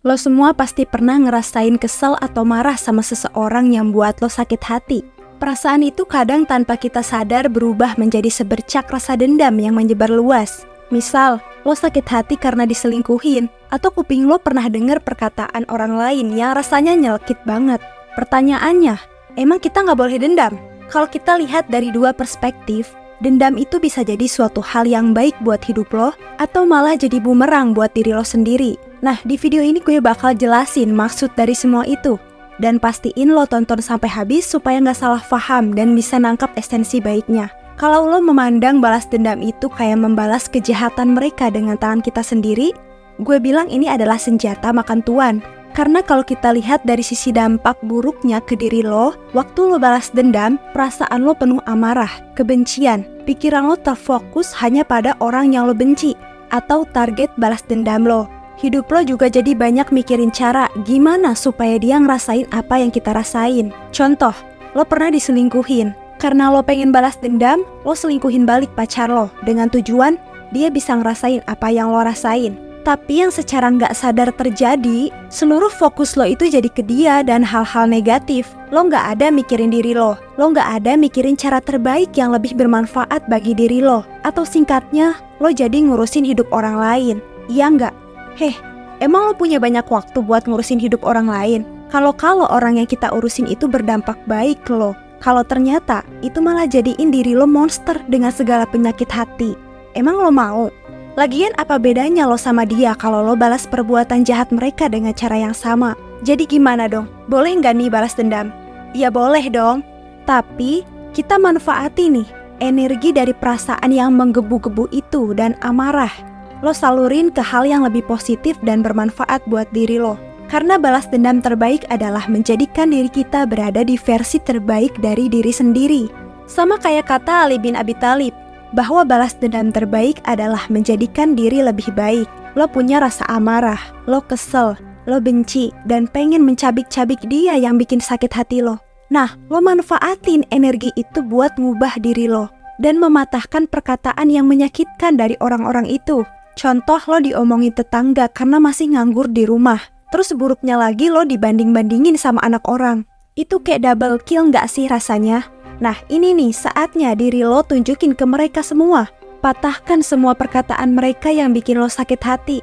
Lo semua pasti pernah ngerasain kesel atau marah sama seseorang yang buat lo sakit hati. Perasaan itu kadang tanpa kita sadar berubah menjadi sebercak rasa dendam yang menyebar luas. Misal, lo sakit hati karena diselingkuhin, atau kuping lo pernah dengar perkataan orang lain yang rasanya nyelkit banget. Pertanyaannya, emang kita nggak boleh dendam? Kalau kita lihat dari dua perspektif, dendam itu bisa jadi suatu hal yang baik buat hidup lo, atau malah jadi bumerang buat diri lo sendiri. Nah, di video ini gue bakal jelasin maksud dari semua itu. Dan pastiin lo tonton sampai habis supaya nggak salah paham dan bisa nangkap esensi baiknya. Kalau lo memandang balas dendam itu kayak membalas kejahatan mereka dengan tangan kita sendiri, gue bilang ini adalah senjata makan tuan. Karena kalau kita lihat dari sisi dampak buruknya ke diri lo, waktu lo balas dendam, perasaan lo penuh amarah, kebencian, pikiran lo terfokus hanya pada orang yang lo benci, atau target balas dendam lo. Hidup lo juga jadi banyak mikirin cara gimana supaya dia ngerasain apa yang kita rasain. Contoh, lo pernah diselingkuhin. Karena lo pengen balas dendam, lo selingkuhin balik pacar lo dengan tujuan dia bisa ngerasain apa yang lo rasain. Tapi yang secara nggak sadar terjadi, seluruh fokus lo itu jadi ke dia dan hal-hal negatif. Lo nggak ada mikirin diri lo nggak ada mikirin cara terbaik yang lebih bermanfaat bagi diri lo. Atau singkatnya, lo jadi ngurusin hidup orang lain. Iya nggak? Heh, emang lo punya banyak waktu buat ngurusin hidup orang lain? Kalau orang yang kita urusin itu berdampak baik ke lo. Kalau ternyata itu malah jadiin diri lo monster dengan segala penyakit hati. Emang lo mau? Lagian apa bedanya lo sama dia kalau lo balas perbuatan jahat mereka dengan cara yang sama? Jadi gimana dong? Boleh nggak nih balas dendam? Ya boleh dong. Tapi kita manfaati nih energi dari perasaan yang menggebu-gebu itu dan amarah. Lo salurin ke hal yang lebih positif dan bermanfaat buat diri lo. Karena balas dendam terbaik adalah menjadikan diri kita berada di versi terbaik dari diri sendiri. Sama kayak kata Ali bin Abi Thalib, bahwa balas dendam terbaik adalah menjadikan diri lebih baik. Lo punya rasa amarah, lo kesel, lo benci, dan pengen mencabik-cabik dia yang bikin sakit hati lo. Nah, lo manfaatin energi itu buat ngubah diri lo dan mematahkan perkataan yang menyakitkan dari orang-orang itu. Contoh, lo diomongin tetangga karena masih nganggur di rumah. Terus buruknya lagi lo dibanding-bandingin sama anak orang. Itu kayak double kill gak sih rasanya? Nah, ini nih saatnya diri lo tunjukin ke mereka semua. Patahkan semua perkataan mereka yang bikin lo sakit hati.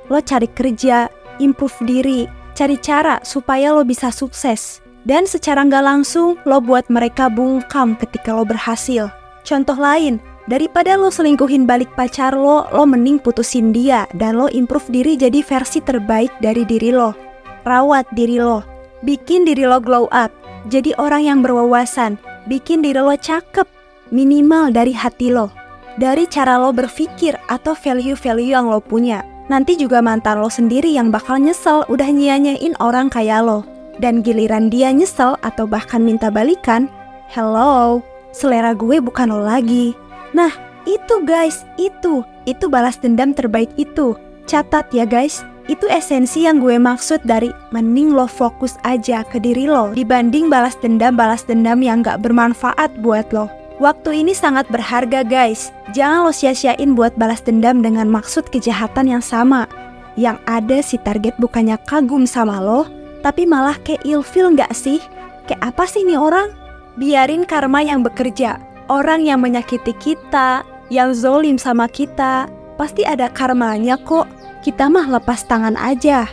Lo cari kerja, improve diri, cari cara supaya lo bisa sukses. Dan secara gak langsung, lo buat mereka bungkam ketika lo berhasil. Contoh lain, daripada lo selingkuhin balik pacar lo mending putusin dia dan lo improve diri jadi versi terbaik dari diri lo. Rawat diri lo, bikin diri lo glow up, jadi orang yang berwawasan, bikin diri lo cakep, minimal dari hati lo, dari cara lo berpikir atau value-value yang lo punya. Nanti juga mantan lo sendiri yang bakal nyesel udah nyia-nyiain orang kayak lo. Dan giliran dia nyesel atau bahkan minta balikan, hello, selera gue bukan lo lagi. Nah, itu guys, itu balas dendam terbaik itu. Catat ya guys, itu esensi yang gue maksud dari mending lo fokus aja ke diri lo dibanding balas dendam yang gak bermanfaat buat lo. Waktu ini sangat berharga guys, jangan lo sia-siain buat balas dendam dengan maksud kejahatan yang sama. Yang ada si target bukannya kagum sama lo, tapi malah kayak ilfil gak sih? Kayak apa sih nih orang? Biarin karma yang bekerja. Orang yang menyakiti kita, yang zolim sama kita, pasti ada karmanya kok. Kita mah lepas tangan aja.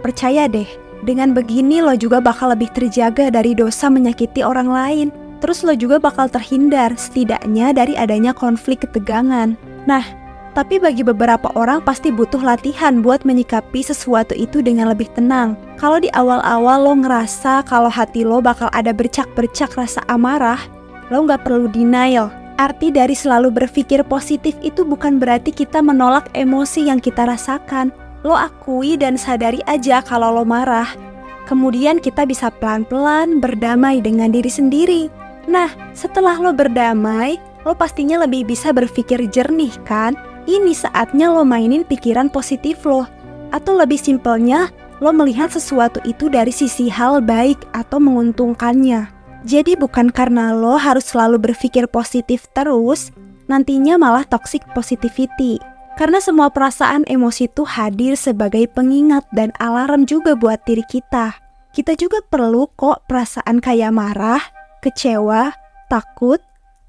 Percaya deh, dengan begini lo juga bakal lebih terjaga dari dosa menyakiti orang lain. Terus lo juga bakal terhindar setidaknya dari adanya konflik ketegangan. Nah, tapi bagi beberapa orang pasti butuh latihan buat menyikapi sesuatu itu dengan lebih tenang. Kalau di awal-awal lo ngerasa kalau hati lo bakal ada bercak-bercak rasa amarah, lo gak perlu denial. Arti dari selalu berpikir positif itu bukan berarti kita menolak emosi yang kita rasakan. Lo akui dan sadari aja kalau lo marah. Kemudian kita bisa pelan-pelan berdamai dengan diri sendiri. Nah, setelah lo berdamai, lo pastinya lebih bisa berpikir jernih kan? Ini saatnya lo mainin pikiran positif lo. Atau lebih simpelnya, lo melihat sesuatu itu dari sisi hal baik atau menguntungkannya. Jadi bukan karena lo harus selalu berpikir positif terus, nantinya malah toxic positivity. Karena semua perasaan emosi itu hadir sebagai pengingat dan alarm juga buat diri kita. Kita juga perlu kok perasaan kayak marah, kecewa, takut.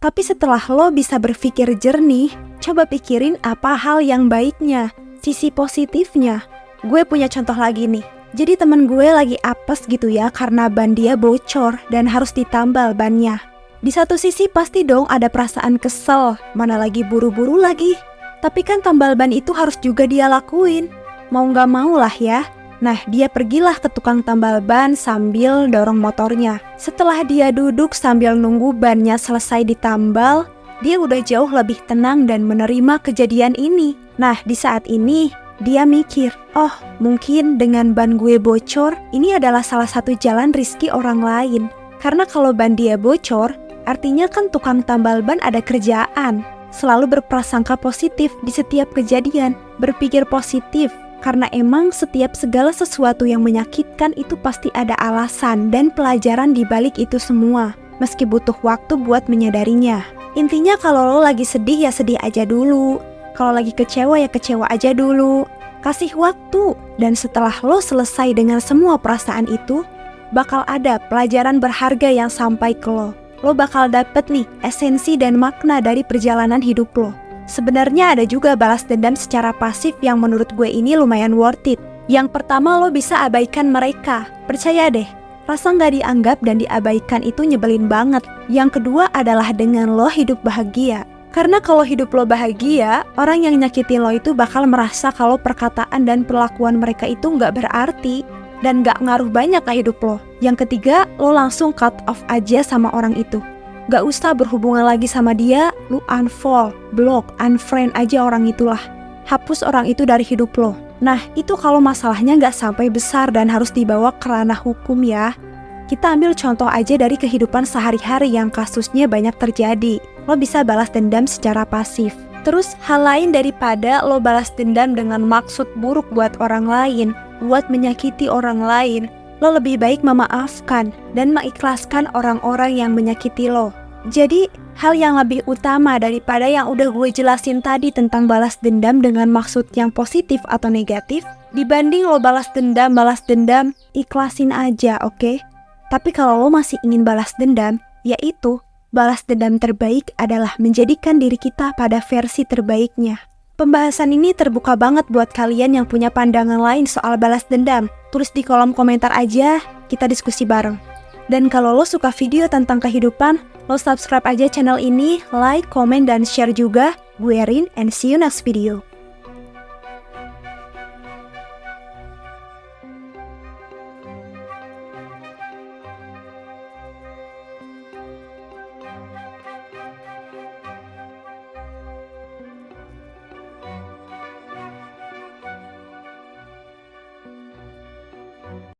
Tapi setelah lo bisa berpikir jernih, coba pikirin apa hal yang baiknya, sisi positifnya. Gue punya contoh lagi nih. Jadi temen gue lagi apes gitu ya karena ban dia bocor dan harus ditambal bannya. Di satu sisi pasti dong ada perasaan kesel, mana lagi buru-buru lagi. Tapi kan tambal ban itu harus juga dia lakuin. Mau gak mau lah ya. Nah, dia pergilah ke tukang tambal ban sambil dorong motornya. Setelah dia duduk sambil nunggu bannya selesai ditambal, dia udah jauh lebih tenang dan menerima kejadian ini. Nah, di saat ini dia mikir, oh mungkin dengan ban gue bocor, ini adalah salah satu jalan rezeki orang lain. Karena kalau ban dia bocor, artinya kan tukang tambal ban ada kerjaan. Selalu berprasangka positif di setiap kejadian, berpikir positif. Karena emang setiap segala sesuatu yang menyakitkan itu pasti ada alasan dan pelajaran di balik itu semua. Meski butuh waktu buat menyadarinya. Intinya kalau lo lagi sedih ya sedih aja dulu. Kalau lagi kecewa ya kecewa aja dulu. Kasih waktu. Dan setelah lo selesai dengan semua perasaan itu, bakal ada pelajaran berharga yang sampai ke lo. Lo bakal dapet nih esensi dan makna dari perjalanan hidup lo. Sebenarnya ada juga balas dendam secara pasif yang menurut gue ini lumayan worth it. Yang pertama, lo bisa abaikan mereka. Percaya deh, rasa gak dianggap dan diabaikan itu nyebelin banget. Yang kedua adalah dengan lo hidup bahagia. Karena kalau hidup lo bahagia, orang yang nyakitin lo itu bakal merasa kalau perkataan dan perlakuan mereka itu gak berarti dan gak ngaruh banyak ke hidup lo. Yang ketiga, lo langsung cut off aja sama orang itu. Gak usah berhubungan lagi sama dia, lu unfollow, block, unfriend aja orang itulah. Hapus orang itu dari hidup lo. Nah, itu kalau masalahnya gak sampai besar dan harus dibawa ke ranah hukum ya. Kita ambil contoh aja dari kehidupan sehari-hari yang kasusnya banyak terjadi. Lo bisa balas dendam secara pasif. Terus hal lain daripada lo balas dendam dengan maksud buruk buat orang lain, buat menyakiti orang lain, lo lebih baik memaafkan dan mengikhlaskan orang-orang yang menyakiti lo. Jadi, hal yang lebih utama daripada yang udah gue jelasin tadi tentang balas dendam dengan maksud yang positif atau negatif, dibanding lo balas dendam, ikhlasin aja, oke? Tapi kalau lo masih ingin balas dendam, yaitu balas dendam terbaik adalah menjadikan diri kita pada versi terbaiknya. Pembahasan ini terbuka banget buat kalian yang punya pandangan lain soal balas dendam. Tulis di kolom komentar aja, kita diskusi bareng. Dan kalau lo suka video tentang kehidupan, lo subscribe aja channel ini, like, komen, dan share juga. Gue Erin, and see you next video.